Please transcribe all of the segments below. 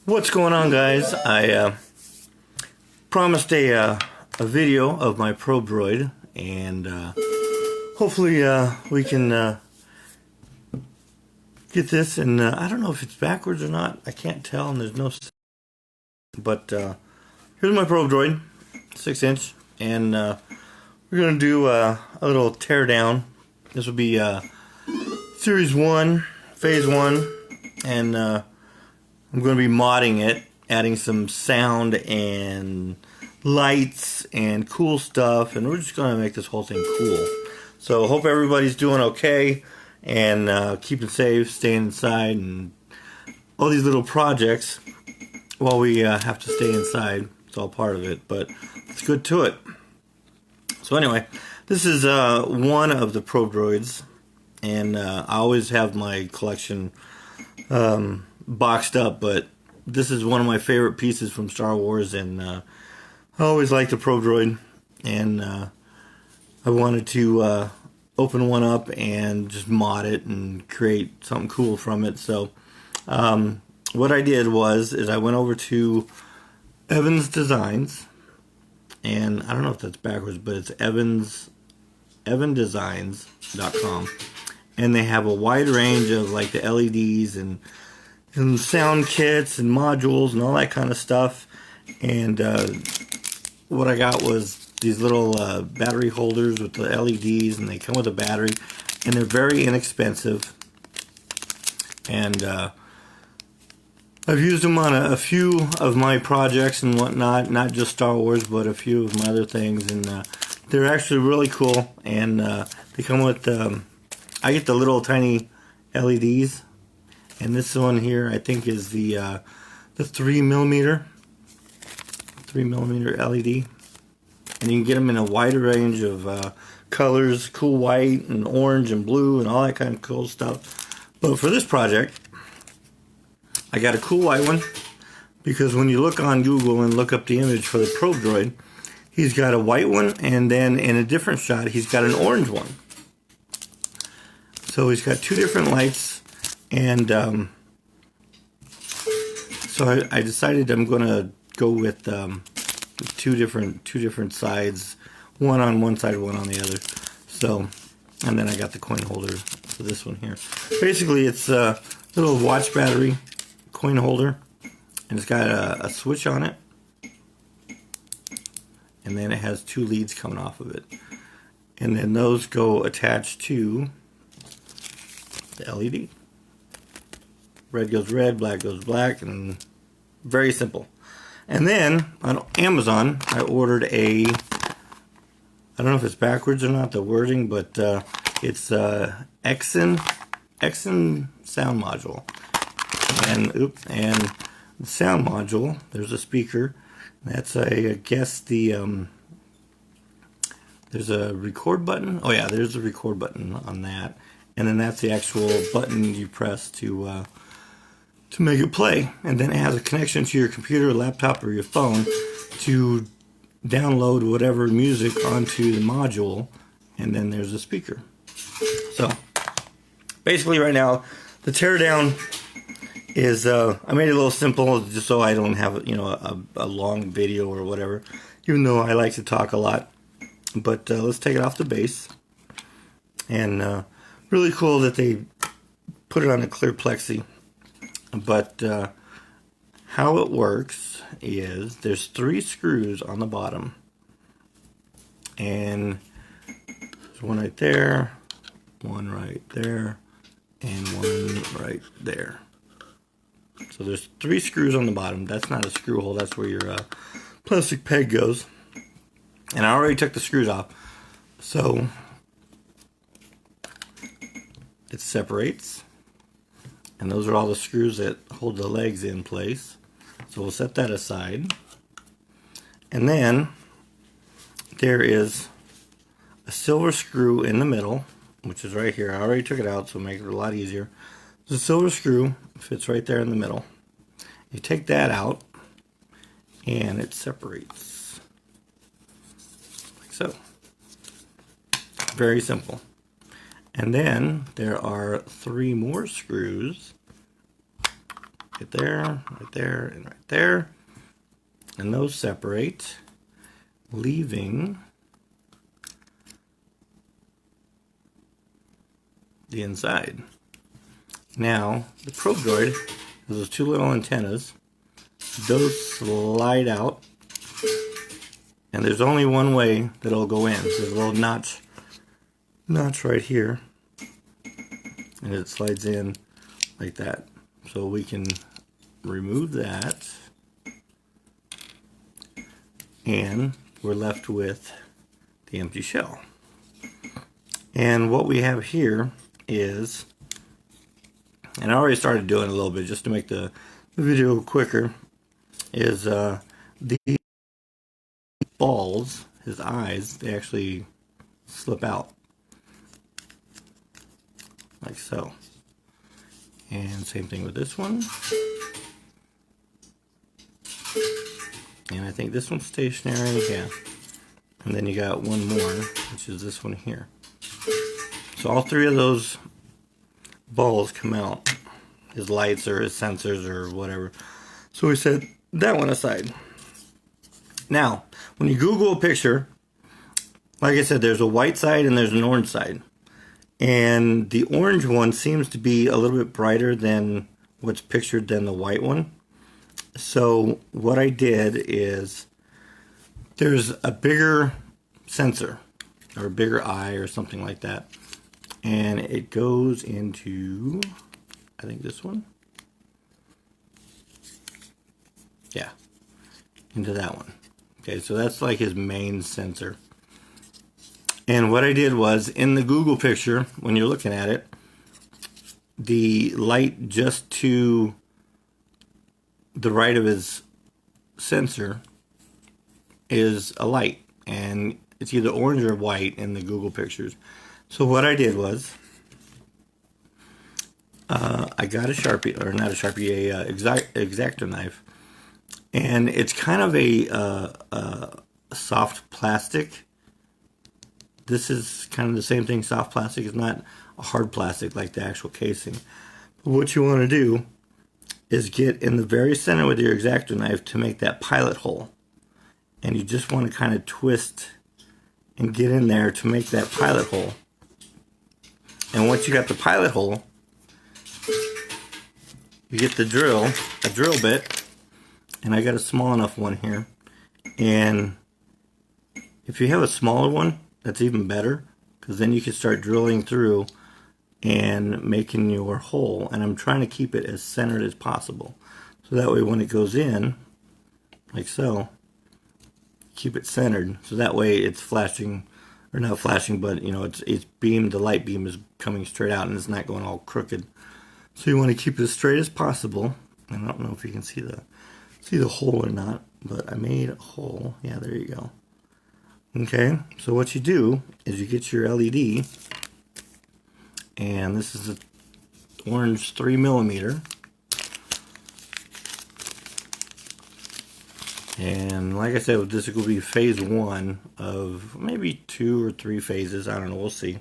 What's going on, guys? I promised a video of my probe droid, and hopefully we can get this. And I don't know if it's backwards or not. I can't tell, and there's no. But here's my probe droid, 6-inch, and we're gonna do a little teardown. This will be Series 1, Phase 1, and I'm going to be modding it, adding some sound and lights and cool stuff, and we're just going to make this whole thing cool. So hope everybody's doing okay and keeping safe, staying inside, and all these little projects while we have to stay inside. It's all part of it, but let's get to it. So anyway, this is one of the probe droids, and I always have my collection boxed up, but this is one of my favorite pieces from Star Wars, and I always liked the probe droid, and I wanted to open one up and just mod it and create something cool from it. So what I did is I went over to Evans Designs, and I don't know if that's backwards, but it's evandesigns.com, and they have a wide range of like the LEDs and sound kits and modules and all that kind of stuff. And what I got was these little battery holders with the LEDs, and they come with a battery, and they're very inexpensive. And I've used them on a few of my projects and whatnot, not just Star Wars, but a few of my other things, and they're actually really cool. And they come with I get the little tiny LEDs. And this one here, I think, is the 3mm LED, and you can get them in a wide range of colors, cool white and orange and blue and all that kind of cool stuff. But for this project, I got a cool white one, because when you look on Google and look up the image for the probe droid, he's got a white one, and then in a different shot, he's got an orange one. So he's got two different lights. And so I decided I'm going to go with two different sides, one on one side, one on the other. So, and then I got the coin holder for this one here. Basically, it's a little watch battery coin holder, and it's got a switch on it, and then it has two leads coming off of it, and then those go attached to the LED. Red goes red, black goes black, and very simple. And then on Amazon, I ordered I don't know if it's backwards or not, the wording, but it's Exon sound module. And the sound module, there's a speaker. That's I guess there's a record button. Oh yeah, there's a record button on that. And then that's the actual button you press to make it play. And then it has a connection to your computer, laptop, or your phone to download whatever music onto the module, and then there's a speaker. So basically right now the teardown is I made it a little simple just so I don't have a long video or whatever, even though I like to talk a lot. But let's take it off the base. And really cool that they put it on a clear plexi. But how it works is there's 3 screws on the bottom, and there's one right there, one right there, and one right there. So there's 3 screws on the bottom. That's not a screw hole, that's where your plastic peg goes. And I already took the screws off, so it separates. And those are all the screws that hold the legs in place. So we'll set that aside. And then there is a silver screw in the middle, which is right here. I already took it out, so it'll make it a lot easier. The silver screw fits right there in the middle. You take that out, and it separates. Like so. Very simple. And then there are 3 more screws right there, right there, and right there. And those separate, leaving the inside. Now, the probe droid has those two little antennas. Those slide out, and there's only one way that it'll go in. There's a little notch right here, and it slides in like that. So we can remove that, and we're left with the empty shell. And what we have here is, and I already started doing a little bit just to make the video quicker, is the balls, his eyes, they actually slip out like so. And same thing with this one. And I think this one's stationary, yeah. And then you got one more, which is this one here. So all three of those balls come out, his lights or his sensors or whatever. So we set that one aside. Now, when you Google a picture, like I said, there's a white side and there's an orange side. And the orange one seems to be a little bit brighter than what's pictured than the white one. So what I did is, there's a bigger sensor or a bigger eye or something like that, and it goes into, I think this one, yeah, into that one. Okay, so that's like his main sensor. And what I did was, in the Google picture, when you're looking at it, the light just to the right of his sensor is a light, and it's either orange or white in the Google pictures. So what I did was, I got a Sharpie, or not a Sharpie, a X-Acto knife, and it's kind of a soft plastic. This is kind of the same thing, soft plastic. It's not a hard plastic like the actual casing. But what you want to do is get in the very center with your X-Acto knife to make that pilot hole. And you just want to kind of twist and get in there to make that pilot hole. And once you got the pilot hole, you get the drill, a drill bit, and I got a small enough one here. And if you have a smaller one, that's even better, because then you can start drilling through and making your hole. And I'm trying to keep it as centered as possible, so that way when it goes in, like so, keep it centered, so that way it's flashing, or not flashing, but you know, it's beamed, the light beam is coming straight out and it's not going all crooked. So you want to keep it as straight as possible. And I don't know if you can see the hole or not, but I made a hole. Yeah, there you go. Okay, so what you do is you get your LED, and this is an orange 3mm, and like I said, this will be phase 1 of maybe 2 or 3 phases. I don't know, we'll see.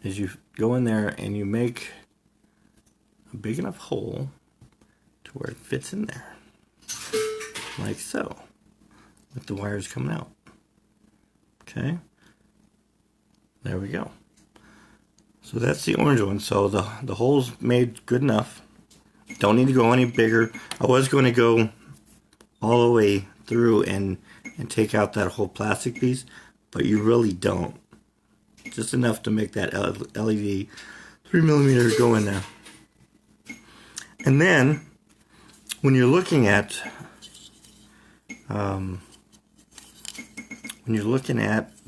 Is you go in there and you make a big enough hole to where it fits in there. Like so, with the wires coming out. Okay, there we go. So that's the orange one. So the hole's made good enough. Don't need to go any bigger. I was going to go all the way through and take out that whole plastic piece, but you really don't. Just enough to make that LED 3mm go in there. And then when you're looking at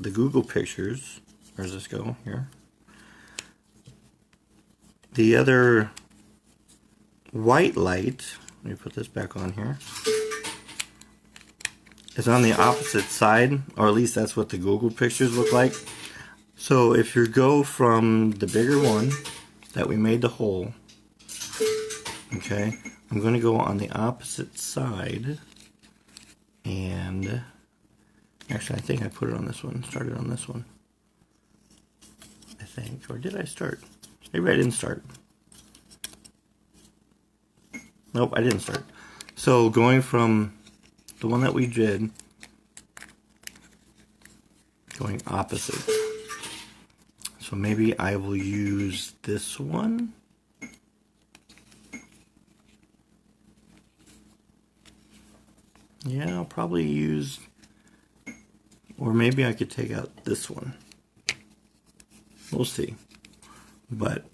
the Google pictures, where does this go? Here. The other white light, let me put this back on here, is on the opposite side, or at least that's what the Google pictures look like. So if you go from the bigger one that we made the hole, okay, I'm going to go on the opposite side. And actually, I think I put it on this one, started on this one, I think. Or did I start? Maybe I didn't start. Nope, I didn't start. So going from the one that we did, going opposite. So maybe I will use this one. Yeah, I'll probably use, or maybe I could take out this one. We'll see. But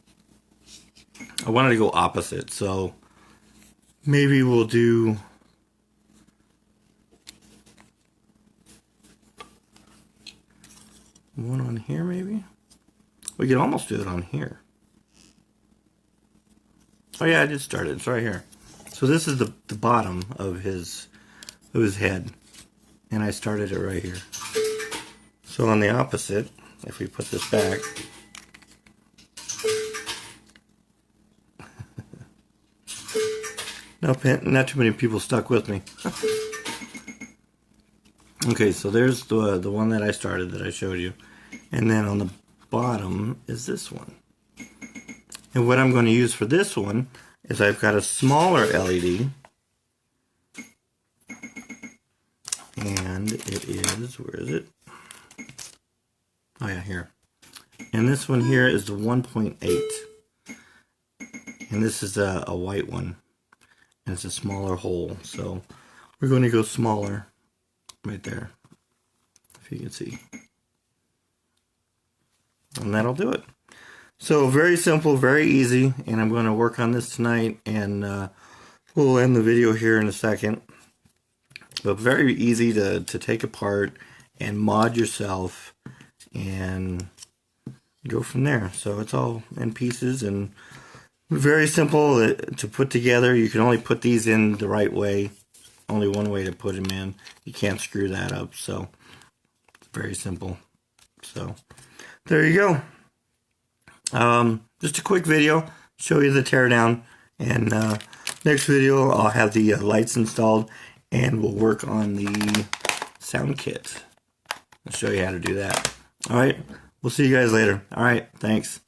I wanted to go opposite, so maybe we'll do one on here, maybe? We could almost do it on here. Oh yeah, I did start it. It's right here. So this is the bottom of his head. And I started it right here. So on the opposite, if we put this back, no, not too many people stuck with me. Okay, so there's the one that I started that I showed you. And then on the bottom is this one. And what I'm going to use for this one is I've got a smaller LED. And it is, where is it? Oh yeah, here. And this one here is the 1.8. And this is a white one. And it's a smaller hole. So we're going to go smaller right there, if you can see. And that'll do it. So very simple, very easy. And I'm going to work on this tonight. And we'll end the video here in a second. But very easy to take apart and mod yourself and go from there. So it's all in pieces and very simple to put together. You can only put these in the right way. Only one way to put them in. You can't screw that up. So it's very simple. So there you go. Just a quick video. Show you the teardown. And next video I'll have the lights installed. And we'll work on the sound kit. I'll show you how to do that. Alright, we'll see you guys later. Alright, thanks.